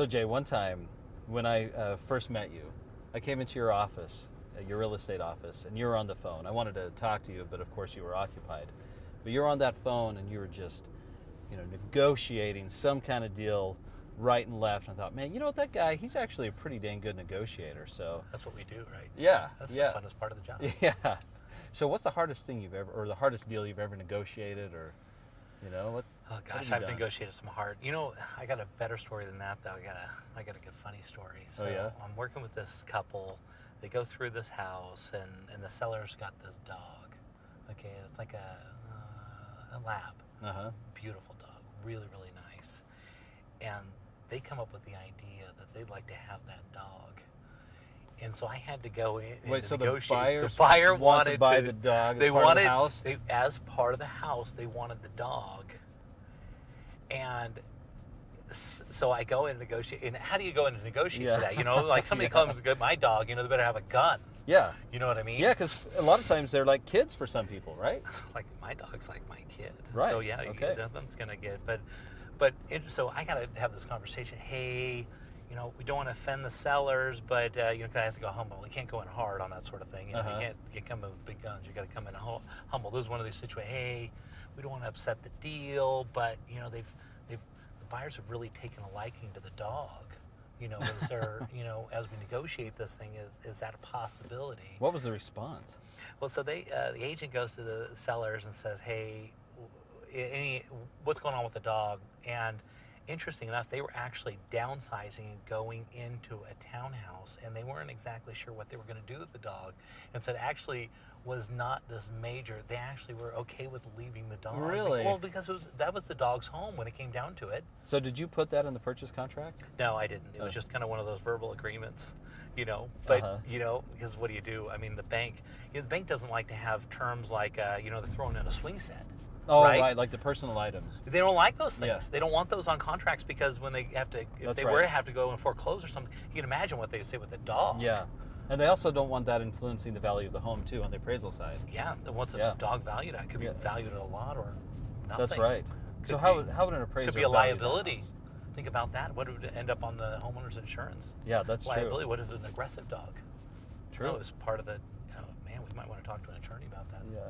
So Jay, one time when I first met you, I came into your office, your real estate office, and you were on the phone. I wanted to talk to you, but of course you were occupied. But you were on that phone and you were just, negotiating some kind of deal right and left. And I thought, man, you know what, that guy, he's actually a pretty dang good negotiator. So That's what we do, right? yeah, That's yeah, the funnest part of the job. yeah. So what's the hardest thing you've ever, or the hardest deal you've ever negotiated, or what? Oh what gosh, have you I've done? negotiated some hard. I got a better story than that though. I got a good funny story. So Oh, yeah? I'm working with this couple. They go through this house, and the seller's got this dog. Okay, it's like a lab. Beautiful dog, really really nice. And they come up with the idea that they'd like to have that dog. And so I had to go in and Wait, so negotiate. the buyer want to wanted buy the dog as They part wanted of the house? as part of the house. They wanted the dog, and so I go in and negotiate. And how do you go in and negotiate Yeah. for that? Like somebody comes to get my dog. They better have a gun. Yeah. You know what I mean? Yeah, because a lot of times they're like kids for some people, right? Like my dog's like my kid. Right, So yeah, okay. nothing's gonna get. So I gotta have this conversation. Hey, we don't want to offend the sellers, but I have to go humble. We can't go in hard on that sort of thing. You can't come in with big guns. You got to come in humble. This is one of these situations. Hey, we don't want to upset the deal, but the buyers have really taken a liking to the dog. Is there, as we negotiate this thing, is that a possibility? What was the response? Well, so the agent goes to the sellers and says, hey, what's going on with the dog? And interesting enough, they were actually downsizing and going into a townhouse, and they weren't exactly sure what they were going to do with the dog. And so it actually was not this major. They actually were okay with leaving the dog. Really? Well, because that was the dog's home when it came down to it. So did you put that in the purchase contract? No, I didn't. It was just kind of one of those verbal agreements, But because what do you do? I mean, the bank doesn't like to have terms like they're throwing in a swing set. Oh, right? right, like the personal items. They don't like those things. Yeah. They don't want those on contracts because when they have to, if That's they right. were to have to go and foreclose or something, you can imagine what they would say with a dog. Yeah. And they also don't want that influencing the value of the home, too, on the appraisal side. Yeah. What's Yeah. a dog valued at? Could be valued at a lot or nothing. That's right. So how would an appraiser Could be a value that liability. house? Think about that. What would it end up on the homeowner's insurance? Yeah, that's Liability. true. What if it's an aggressive dog? True. No, it's part of the. Oh man, we might want to talk to an attorney about that. Yeah.